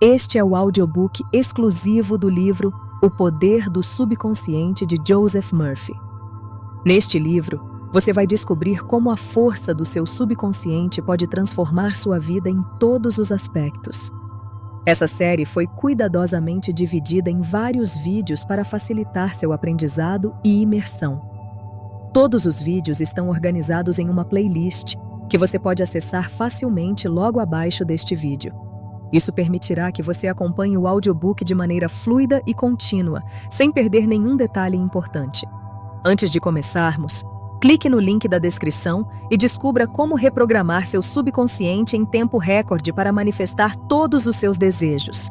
Este é o audiobook exclusivo do livro O Poder do Subconsciente de Joseph Murphy. Neste livro, você vai descobrir como a força do seu subconsciente pode transformar sua vida em todos os aspectos. Essa série foi cuidadosamente dividida em vários vídeos para facilitar seu aprendizado e imersão. Todos os vídeos estão organizados em uma playlist que você pode acessar facilmente logo abaixo deste vídeo. Isso permitirá que você acompanhe o audiobook de maneira fluida e contínua, sem perder nenhum detalhe importante. Antes de começarmos, clique no link da descrição e descubra como reprogramar seu subconsciente em tempo recorde para manifestar todos os seus desejos.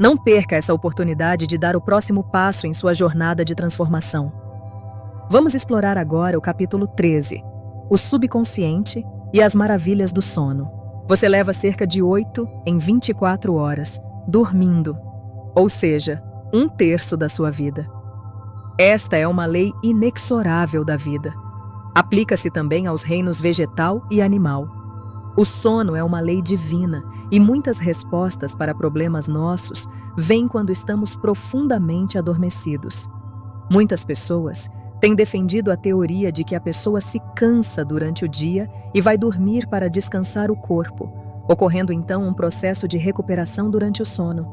Não perca essa oportunidade de dar o próximo passo em sua jornada de transformação. Vamos explorar agora o capítulo 13, o subconsciente e as maravilhas do sono. Você leva cerca de 8 em 24 horas, dormindo, ou seja, 1/3 da sua vida. Esta é uma lei inexorável da vida. Aplica-se também aos reinos vegetal e animal. O sono é uma lei divina e muitas respostas para problemas nossos vêm quando estamos profundamente adormecidos. Muitas pessoas têm defendido a teoria de que a pessoa se cansa durante o dia e vai dormir para descansar o corpo, ocorrendo então um processo de recuperação durante o sono.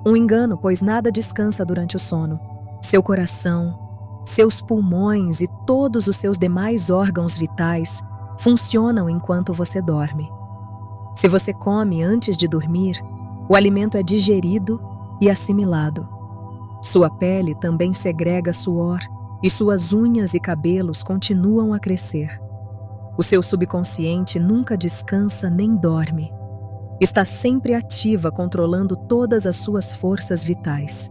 Um engano, pois nada descansa durante o sono. Seu coração, seus pulmões e todos os seus demais órgãos vitais funcionam enquanto você dorme. Se você come antes de dormir, o alimento é digerido e assimilado. Sua pele também segrega suor e suas unhas e cabelos continuam a crescer. O seu subconsciente nunca descansa nem dorme. Está sempre ativa, controlando todas as suas forças vitais.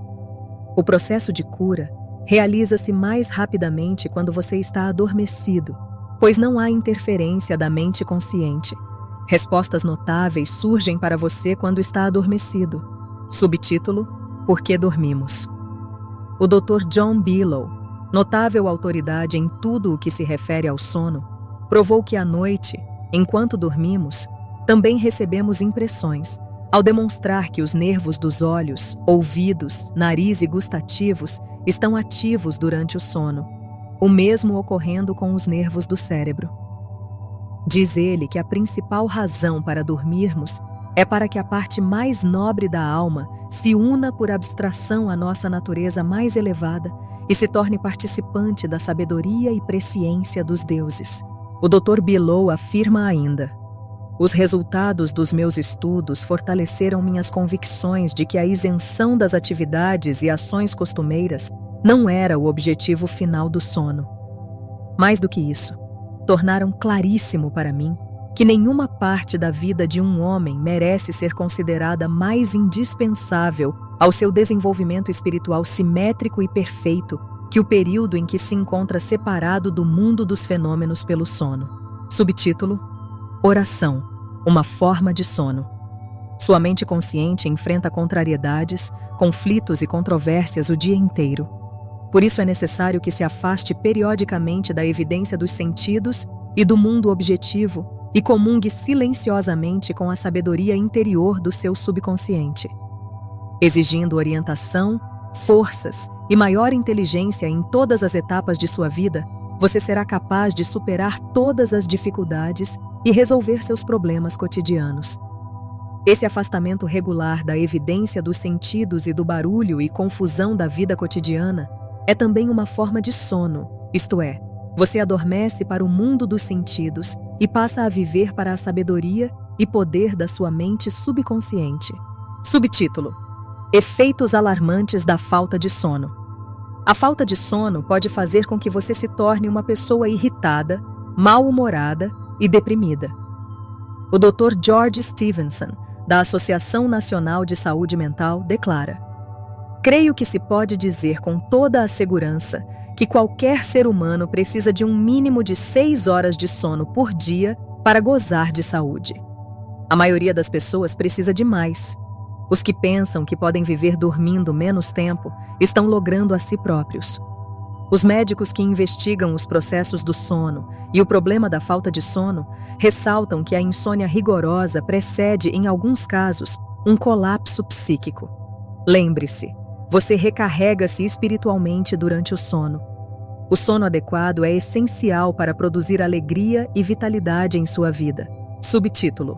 O processo de cura realiza-se mais rapidamente quando você está adormecido, pois não há interferência da mente consciente. Respostas notáveis surgem para você quando está adormecido. Subtítulo: Por que dormimos? O Dr. John Bigelow, notável autoridade em tudo o que se refere ao sono, provou que à noite, enquanto dormimos, também recebemos impressões, ao demonstrar que os nervos dos olhos, ouvidos, nariz e gustativos estão ativos durante o sono, o mesmo ocorrendo com os nervos do cérebro. Diz ele que a principal razão para dormirmos é para que a parte mais nobre da alma se una por abstração à nossa natureza mais elevada e se torne participante da sabedoria e presciência dos deuses. O Dr. Bigelow afirma ainda: os resultados dos meus estudos fortaleceram minhas convicções de que a isenção das atividades e ações costumeiras não era o objetivo final do sono. Mais do que isso, tornaram claríssimo para mim que nenhuma parte da vida de um homem merece ser considerada mais indispensável ao seu desenvolvimento espiritual simétrico e perfeito que o período em que se encontra separado do mundo dos fenômenos pelo sono. Subtítulo: Oração, uma forma de sono. Sua mente consciente enfrenta contrariedades, conflitos e controvérsias o dia inteiro. Por isso é necessário que se afaste periodicamente da evidência dos sentidos e do mundo objetivo e comungue silenciosamente com a sabedoria interior do seu subconsciente. Exigindo orientação, forças e maior inteligência em todas as etapas de sua vida, você será capaz de superar todas as dificuldades e resolver seus problemas cotidianos. Esse afastamento regular da evidência dos sentidos e do barulho e confusão da vida cotidiana é também uma forma de sono, isto é, você adormece para o mundo dos sentidos e passa a viver para a sabedoria e poder da sua mente subconsciente. Subtítulo: Efeitos alarmantes da falta de sono. A falta de sono pode fazer com que você se torne uma pessoa irritada, mal-humorada e deprimida. O Dr. George Stevenson, da Associação Nacional de Saúde Mental, declara: creio que se pode dizer com toda a segurança que qualquer ser humano precisa de um mínimo de 6 horas de sono por dia para gozar de saúde. A maioria das pessoas precisa de mais. Os que pensam que podem viver dormindo menos tempo estão logrando a si próprios. Os médicos que investigam os processos do sono e o problema da falta de sono ressaltam que a insônia rigorosa precede, em alguns casos, um colapso psíquico. Lembre-se, você recarrega-se espiritualmente durante o sono. O sono adequado é essencial para produzir alegria e vitalidade em sua vida. Subtítulo: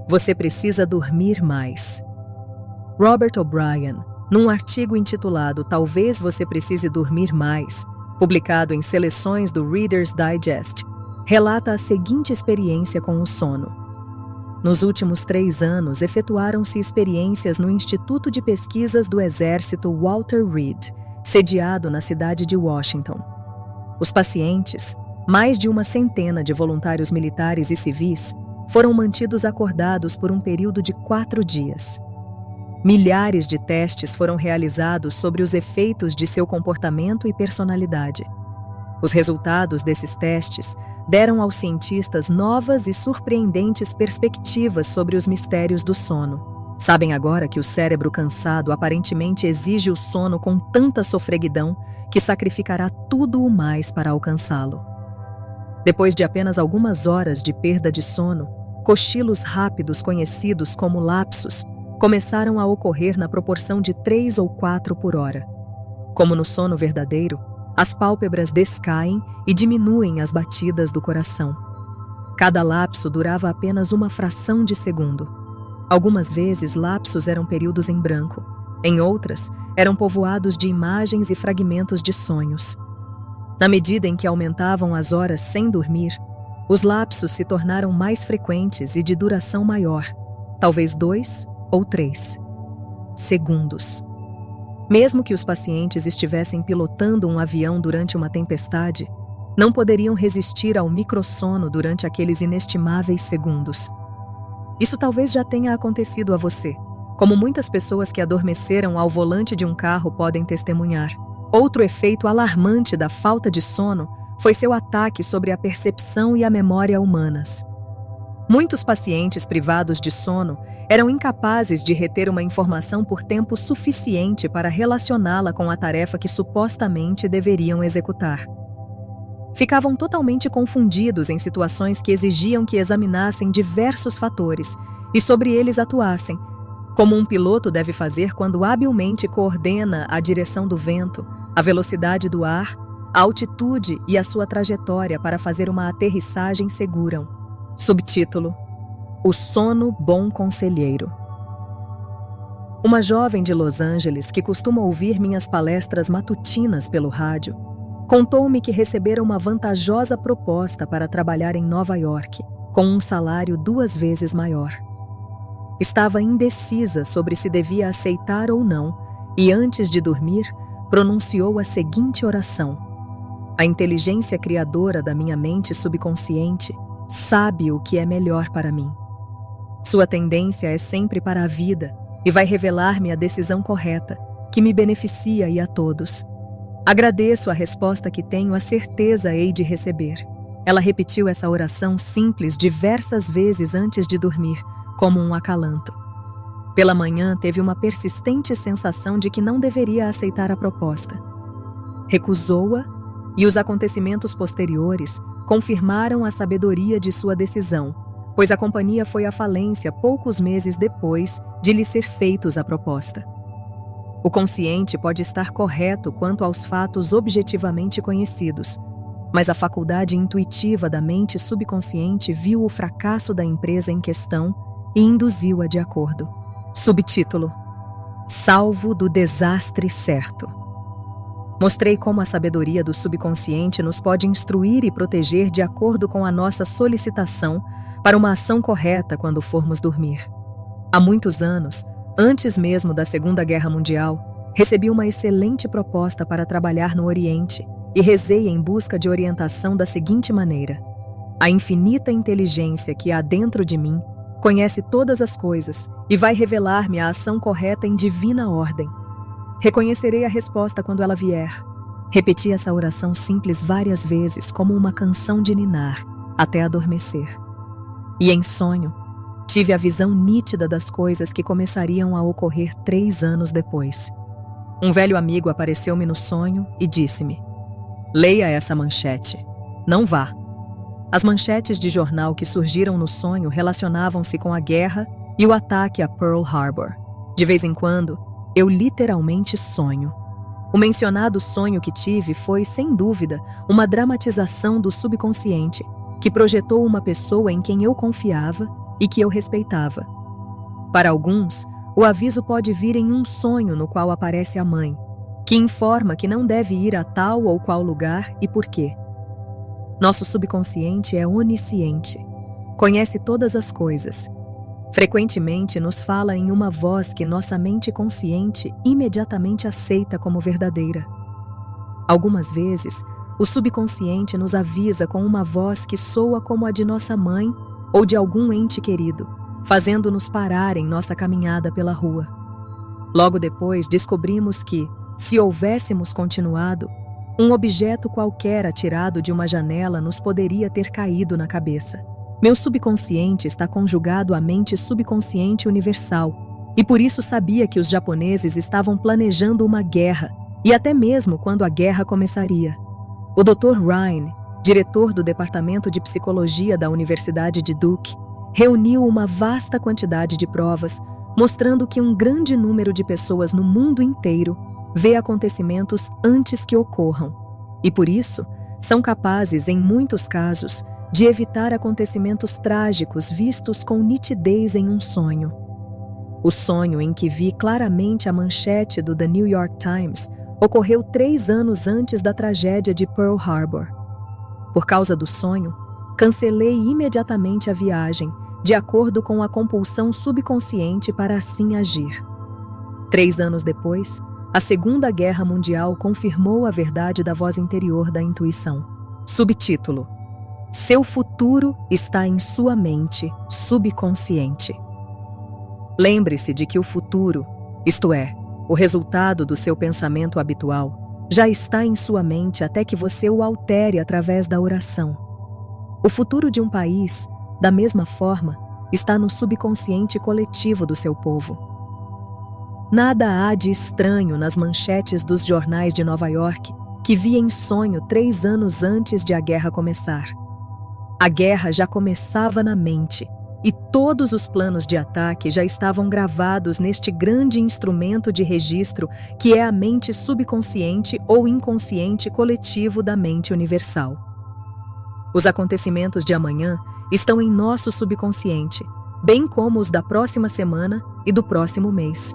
Você precisa dormir mais. Robert O'Brien, num artigo intitulado Talvez Você Precise Dormir Mais, publicado em seleções do Reader's Digest, relata a seguinte experiência com o sono. Nos últimos 3 anos, efetuaram-se experiências no Instituto de Pesquisas do Exército Walter Reed, sediado na cidade de Washington. Os pacientes, mais de 100 de voluntários militares e civis, foram mantidos acordados por um período de 4 dias. Milhares de testes foram realizados sobre os efeitos de seu comportamento e personalidade. Os resultados desses testes deram aos cientistas novas e surpreendentes perspectivas sobre os mistérios do sono. Sabem agora que o cérebro cansado aparentemente exige o sono com tanta sofreguidão que sacrificará tudo o mais para alcançá-lo. Depois de apenas algumas horas de perda de sono, cochilos rápidos conhecidos como lapsos começaram a ocorrer na proporção de 3 ou 4 por hora. Como no sono verdadeiro, as pálpebras descaem e diminuem as batidas do coração. Cada lapso durava apenas uma fração de segundo. Algumas vezes, lapsos eram períodos em branco. Em outras, eram povoados de imagens e fragmentos de sonhos. Na medida em que aumentavam as horas sem dormir, os lapsos se tornaram mais frequentes e de duração maior, talvez 2 ou 3 segundos. Mesmo que os pacientes estivessem pilotando um avião durante uma tempestade, não poderiam resistir ao microsono durante aqueles inestimáveis segundos. Isso talvez já tenha acontecido a você, como muitas pessoas que adormeceram ao volante de um carro podem testemunhar. Outro efeito alarmante da falta de sono foi seu ataque sobre a percepção e a memória humanas. Muitos pacientes privados de sono eram incapazes de reter uma informação por tempo suficiente para relacioná-la com a tarefa que supostamente deveriam executar. Ficavam totalmente confundidos em situações que exigiam que examinassem diversos fatores e sobre eles atuassem, como um piloto deve fazer quando habilmente coordena a direção do vento, a velocidade do ar, a altitude e a sua trajetória para fazer uma aterrissagem segura. Subtítulo: O sono bom conselheiro. Uma jovem de Los Angeles que costuma ouvir minhas palestras matutinas pelo rádio, contou-me que recebera uma vantajosa proposta para trabalhar em Nova York, com um salário 2 vezes maior. Estava indecisa sobre se devia aceitar ou não, e antes de dormir, pronunciou a seguinte oração: A inteligência criadora da minha mente subconsciente sabe o que é melhor para mim. Sua tendência é sempre para a vida e vai revelar-me a decisão correta, que me beneficia e a todos. Agradeço a resposta que tenho a certeza hei de receber. Ela repetiu essa oração simples diversas vezes antes de dormir, como um acalanto. Pela manhã, teve uma persistente sensação de que não deveria aceitar a proposta. Recusou-a e os acontecimentos posteriores confirmaram a sabedoria de sua decisão, pois a companhia foi à falência poucos meses depois de lhe ser feitos a proposta. O consciente pode estar correto quanto aos fatos objetivamente conhecidos, mas a faculdade intuitiva da mente subconsciente viu o fracasso da empresa em questão e induziu-a de acordo. Subtítulo: Salvo do desastre certo. Mostrei como a sabedoria do subconsciente nos pode instruir e proteger de acordo com a nossa solicitação para uma ação correta quando formos dormir. Há muitos anos, antes mesmo da Segunda Guerra Mundial, recebi uma excelente proposta para trabalhar no Oriente e rezei em busca de orientação da seguinte maneira: A infinita inteligência que há dentro de mim conhece todas as coisas e vai revelar-me a ação correta em divina ordem. Reconhecerei a resposta quando ela vier. Repeti essa oração simples várias vezes, como uma canção de ninar, até adormecer. E em sonho, tive a visão nítida das coisas que começariam a ocorrer 3 anos depois. Um velho amigo apareceu-me no sonho e disse-me: Leia essa manchete. Não vá. As manchetes de jornal que surgiram no sonho relacionavam-se com a guerra e o ataque a Pearl Harbor. De vez em quando, eu literalmente sonho. O mencionado sonho que tive foi, sem dúvida, uma dramatização do subconsciente, que projetou uma pessoa em quem eu confiava e que eu respeitava. Para alguns, o aviso pode vir em um sonho no qual aparece a mãe, que informa que não deve ir a tal ou qual lugar e por quê. Nosso subconsciente é onisciente, conhece todas as coisas. Frequentemente nos fala em uma voz que nossa mente consciente imediatamente aceita como verdadeira. Algumas vezes, o subconsciente nos avisa com uma voz que soa como a de nossa mãe ou de algum ente querido, fazendo-nos parar em nossa caminhada pela rua. Logo depois, descobrimos que, se houvéssemos continuado, um objeto qualquer atirado de uma janela nos poderia ter caído na cabeça. Meu subconsciente está conjugado à mente subconsciente universal, e por isso sabia que os japoneses estavam planejando uma guerra, e até mesmo quando a guerra começaria. O Dr. Ryan, diretor do Departamento de Psicologia da Universidade de Duke, reuniu uma vasta quantidade de provas, mostrando que um grande número de pessoas no mundo inteiro vê acontecimentos antes que ocorram, e por isso são capazes, em muitos casos, de evitar acontecimentos trágicos vistos com nitidez em um sonho. O sonho em que vi claramente a manchete do The New York Times ocorreu 3 anos antes da tragédia de Pearl Harbor. Por causa do sonho, cancelei imediatamente a viagem, de acordo com a compulsão subconsciente para assim agir. 3 anos depois, a Segunda Guerra Mundial confirmou a verdade da voz interior da intuição. Subtítulo: Seu futuro está em sua mente subconsciente. Lembre-se de que o futuro, isto é, o resultado do seu pensamento habitual, já está em sua mente até que você o altere através da oração. O futuro de um país, da mesma forma, está no subconsciente coletivo do seu povo. Nada há de estranho nas manchetes dos jornais de Nova York que vi em sonho 3 anos antes de a guerra começar. A guerra já começava na mente, e todos os planos de ataque já estavam gravados neste grande instrumento de registro que é a mente subconsciente ou inconsciente coletivo da mente universal. Os acontecimentos de amanhã estão em nosso subconsciente, bem como os da próxima semana e do próximo mês,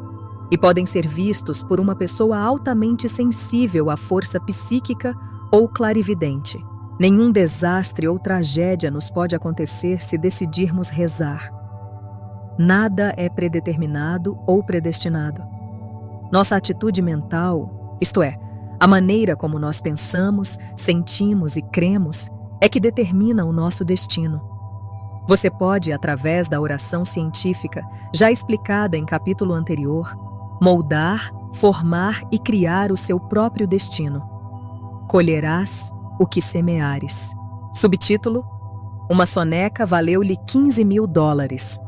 e podem ser vistos por uma pessoa altamente sensível à força psíquica ou clarividente. Nenhum desastre ou tragédia nos pode acontecer se decidirmos rezar. Nada é predeterminado ou predestinado. Nossa atitude mental, isto é, a maneira como nós pensamos, sentimos e cremos, é que determina o nosso destino. Você pode, através da oração científica, já explicada em capítulo anterior, moldar, formar e criar o seu próprio destino. Colherás o que semeares. Subtítulo: Uma soneca valeu-lhe $15.000.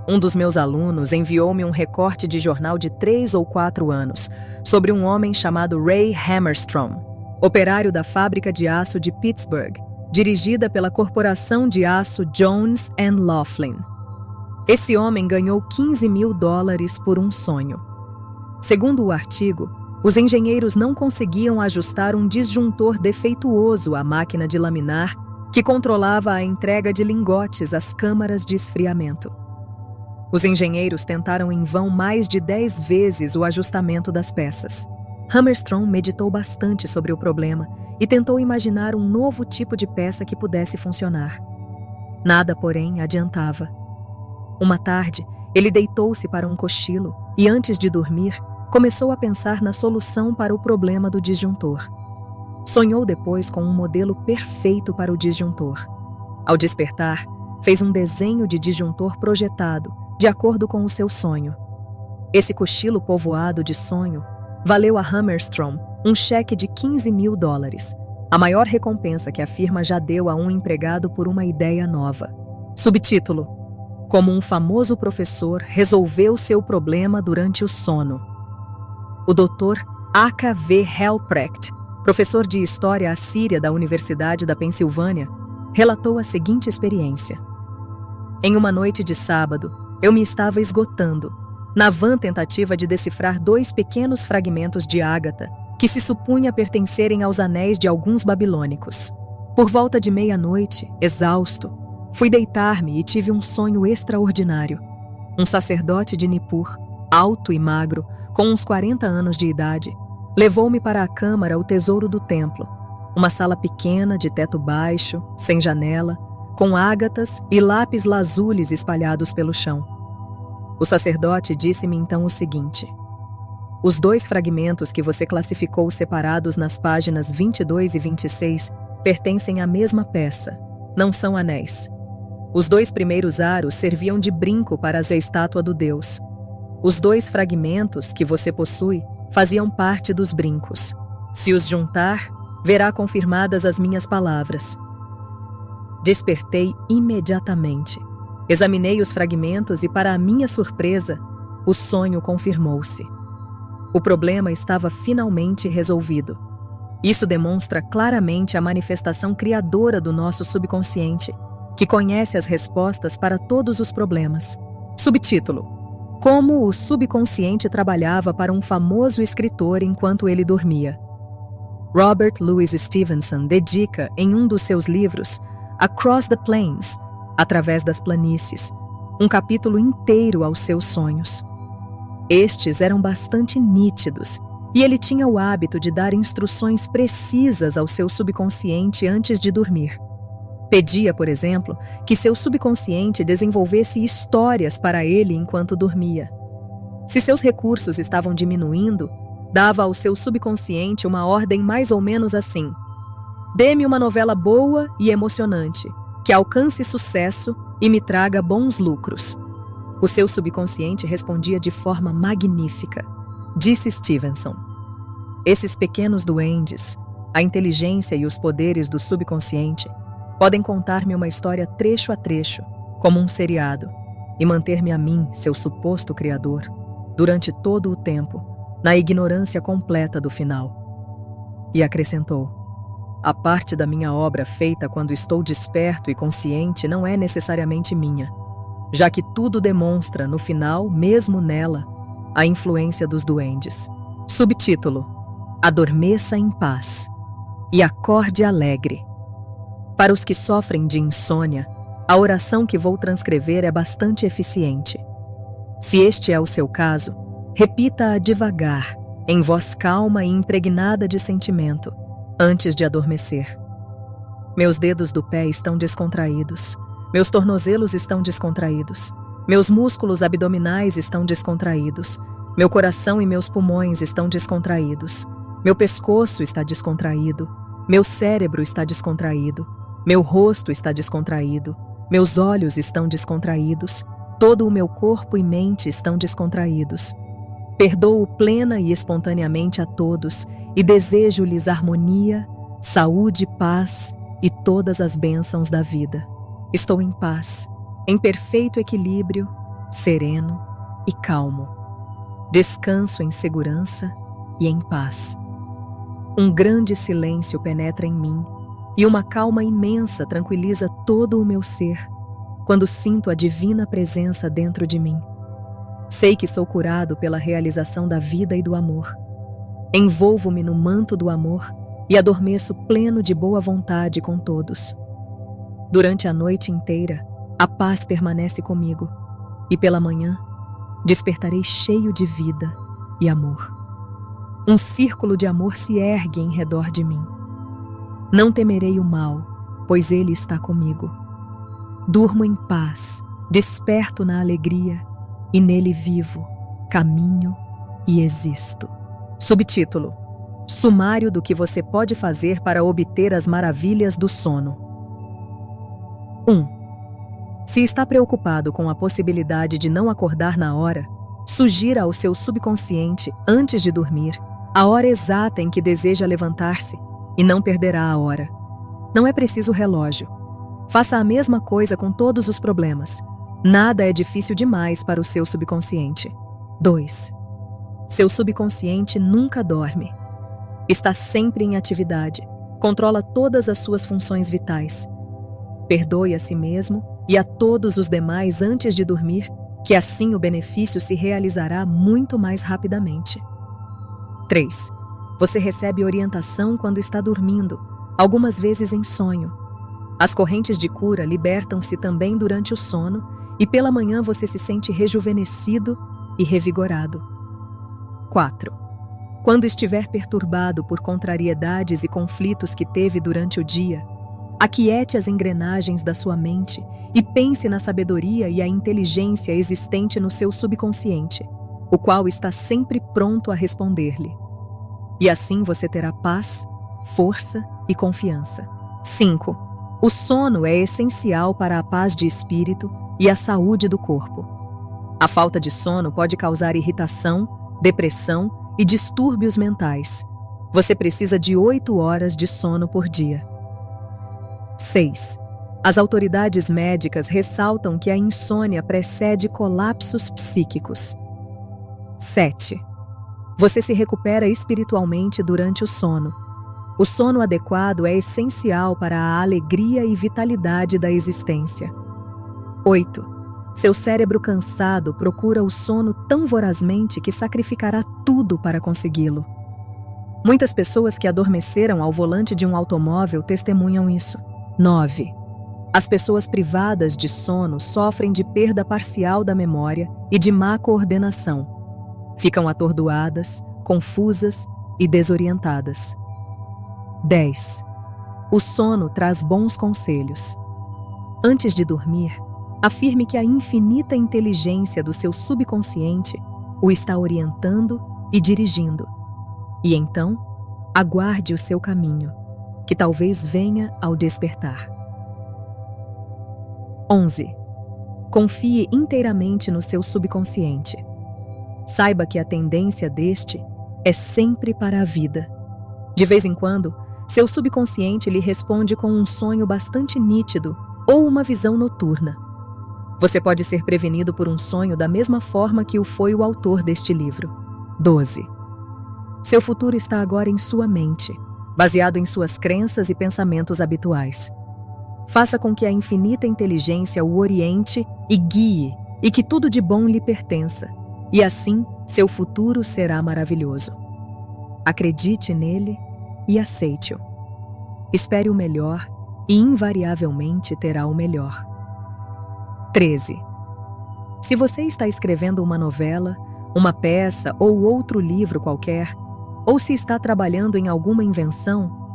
Um dos meus alunos enviou-me um recorte de jornal de 3 ou 4 anos sobre um homem chamado Ray Hammerstrom, operário da fábrica de aço de Pittsburgh, dirigida pela corporação de aço Jones & Laughlin. Esse homem ganhou $15.000 por um sonho. Segundo o artigo, os engenheiros não conseguiam ajustar um disjuntor defeituoso à máquina de laminar que controlava a entrega de lingotes às câmaras de esfriamento. Os engenheiros tentaram em vão mais de 10 vezes o ajustamento das peças. Hammerstrom meditou bastante sobre o problema e tentou imaginar um novo tipo de peça que pudesse funcionar. Nada, porém, adiantava. Uma tarde, ele deitou-se para um cochilo e, antes de dormir, começou a pensar na solução para o problema do disjuntor. Sonhou depois com um modelo perfeito para o disjuntor. Ao despertar, fez um desenho de disjuntor projetado, de acordo com o seu sonho. Esse cochilo povoado de sonho valeu a Hammerstrom um cheque de $15.000, a maior recompensa que a firma já deu a um empregado por uma ideia nova. Subtítulo: Como um famoso professor resolveu seu problema durante o sono. O Dr. A.K.V. Helprecht, professor de História Assíria da Universidade da Pensilvânia, relatou a seguinte experiência. Em uma noite de sábado, eu me estava esgotando, na vã tentativa de decifrar 2 pequenos fragmentos de ágata que se supunha pertencerem aos anéis de alguns babilônicos. Por volta de meia-noite, exausto, fui deitar-me e tive um sonho extraordinário. Um sacerdote de Nippur, alto e magro, com uns 40 anos de idade, levou-me para a câmara, o tesouro do templo, uma sala pequena de teto baixo, sem janela, com ágatas e lápis lazules espalhados pelo chão. O sacerdote disse-me então o seguinte: os 2 fragmentos que você classificou separados nas páginas 22 e 26 pertencem à mesma peça, não são anéis. Os 2 primeiros aros serviam de brinco para a estátua do deus. Os 2 fragmentos que você possui faziam parte dos brincos. Se os juntar, verá confirmadas as minhas palavras. Despertei imediatamente. Examinei os fragmentos e, para a minha surpresa, o sonho confirmou-se. O problema estava finalmente resolvido. Isso demonstra claramente a manifestação criadora do nosso subconsciente, que conhece as respostas para todos os problemas. Subtítulo: Como o subconsciente trabalhava para um famoso escritor enquanto ele dormia. Robert Louis Stevenson dedica, em um dos seus livros, Across the Plains, Através das Planícies, um capítulo inteiro aos seus sonhos. Estes eram bastante nítidos, e ele tinha o hábito de dar instruções precisas ao seu subconsciente antes de dormir. Pedia, por exemplo, que seu subconsciente desenvolvesse histórias para ele enquanto dormia. Se seus recursos estavam diminuindo, dava ao seu subconsciente uma ordem mais ou menos assim: dê-me uma novela boa e emocionante, que alcance sucesso e me traga bons lucros. O seu subconsciente respondia de forma magnífica, disse Stevenson. Esses pequenos duendes, a inteligência e os poderes do subconsciente, podem contar-me uma história trecho a trecho, como um seriado, e manter-me a mim, seu suposto criador, durante todo o tempo, na ignorância completa do final. E acrescentou: a parte da minha obra feita quando estou desperto e consciente não é necessariamente minha, já que tudo demonstra, no final, mesmo nela, a influência dos duendes. Subtítulo: Adormeça em paz e acorde alegre. Para os que sofrem de insônia, a oração que vou transcrever é bastante eficiente. Se este é o seu caso, repita-a devagar, em voz calma e impregnada de sentimento, antes de adormecer. Meus dedos do pé estão descontraídos, meus tornozelos estão descontraídos, meus músculos abdominais estão descontraídos, meu coração e meus pulmões estão descontraídos, meu pescoço está descontraído, meu cérebro está descontraído, meu rosto está descontraído, meus olhos estão descontraídos, todo o meu corpo e mente estão descontraídos. Perdoo plena e espontaneamente a todos e desejo-lhes harmonia, saúde, paz e todas as bênçãos da vida. Estou em paz, em perfeito equilíbrio, sereno e calmo. Descanso em segurança e em paz. Um grande silêncio penetra em mim e uma calma imensa tranquiliza todo o meu ser quando sinto a divina presença dentro de mim. Sei que sou curado pela realização da vida e do amor. Envolvo-me no manto do amor e adormeço pleno de boa vontade com todos. Durante a noite inteira, a paz permanece comigo e pela manhã despertarei cheio de vida e amor. Um círculo de amor se ergue em redor de mim. Não temerei o mal, pois ele está comigo. Durmo em paz, desperto na alegria e nele vivo, caminho e existo. Subtítulo: Sumário do que você pode fazer para obter as maravilhas do sono. 1. Se está preocupado com a possibilidade de não acordar na hora, sugira ao seu subconsciente, antes de dormir, a hora exata em que deseja levantar-se e não perderá a hora. Não é preciso relógio. Faça a mesma coisa com todos os problemas. Nada é difícil demais para o seu subconsciente. 2. Seu subconsciente nunca dorme. Está sempre em atividade. Controla todas as suas funções vitais. Perdoe a si mesmo e a todos os demais antes de dormir, que assim o benefício se realizará muito mais rapidamente. 3. Você recebe orientação quando está dormindo, algumas vezes em sonho. As correntes de cura libertam-se também durante o sono e pela manhã você se sente rejuvenescido e revigorado. 4. Quando estiver perturbado por contrariedades e conflitos que teve durante o dia, aquiete as engrenagens da sua mente e pense na sabedoria e a inteligência existente no seu subconsciente, o qual está sempre pronto a responder-lhe. E assim você terá paz, força e confiança. 5. O sono é essencial para a paz de espírito e a saúde do corpo. A falta de sono pode causar irritação, depressão e distúrbios mentais. Você precisa de 8 horas de sono por dia. 6. As autoridades médicas ressaltam que a insônia precede colapsos psíquicos. 7. Você se recupera espiritualmente durante o sono. O sono adequado é essencial para a alegria e vitalidade da existência. 8. Seu cérebro cansado procura o sono tão vorazmente que sacrificará tudo para consegui-lo. Muitas pessoas que adormeceram ao volante de um automóvel testemunham isso. 9. As pessoas privadas de sono sofrem de perda parcial da memória e de má coordenação. Ficam atordoadas, confusas e desorientadas. 10. O sono traz bons conselhos. Antes de dormir, afirme que a infinita inteligência do seu subconsciente o está orientando e dirigindo. E então, aguarde o seu caminho, que talvez venha ao despertar. 11. Confie inteiramente no seu subconsciente. Saiba que a tendência deste é sempre para a vida. De vez em quando, seu subconsciente lhe responde com um sonho bastante nítido ou uma visão noturna. Você pode ser prevenido por um sonho da mesma forma que o foi o autor deste livro. 12. Seu futuro está agora em sua mente, baseado em suas crenças e pensamentos habituais. Faça com que a infinita inteligência o oriente e guie, e que tudo de bom lhe pertença, e assim seu futuro será maravilhoso. Acredite nele e aceite-o. Espere o melhor e invariavelmente terá o melhor. 13. Se você está escrevendo uma novela, uma peça ou outro livro qualquer, ou se está trabalhando em alguma invenção,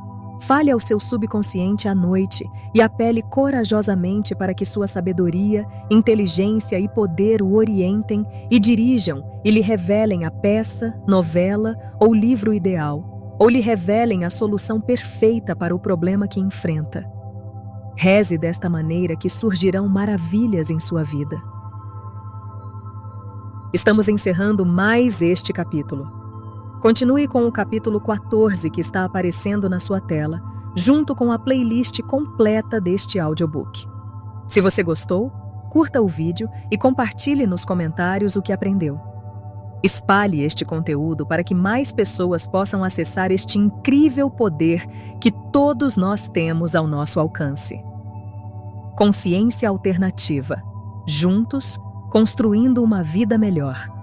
fale ao seu subconsciente à noite e apele corajosamente para que sua sabedoria, inteligência e poder o orientem e dirijam e lhe revelem a peça, novela ou livro ideal, ou lhe revelem a solução perfeita para o problema que enfrenta. Reze desta maneira que surgirão maravilhas em sua vida. Estamos encerrando mais este capítulo. Continue com o capítulo 14 que está aparecendo na sua tela, junto com a playlist completa deste audiobook. Se você gostou, curta o vídeo e compartilhe nos comentários o que aprendeu. Espalhe este conteúdo para que mais pessoas possam acessar este incrível poder que todos nós temos ao nosso alcance. Consciência Alternativa. Juntos, construindo uma vida melhor.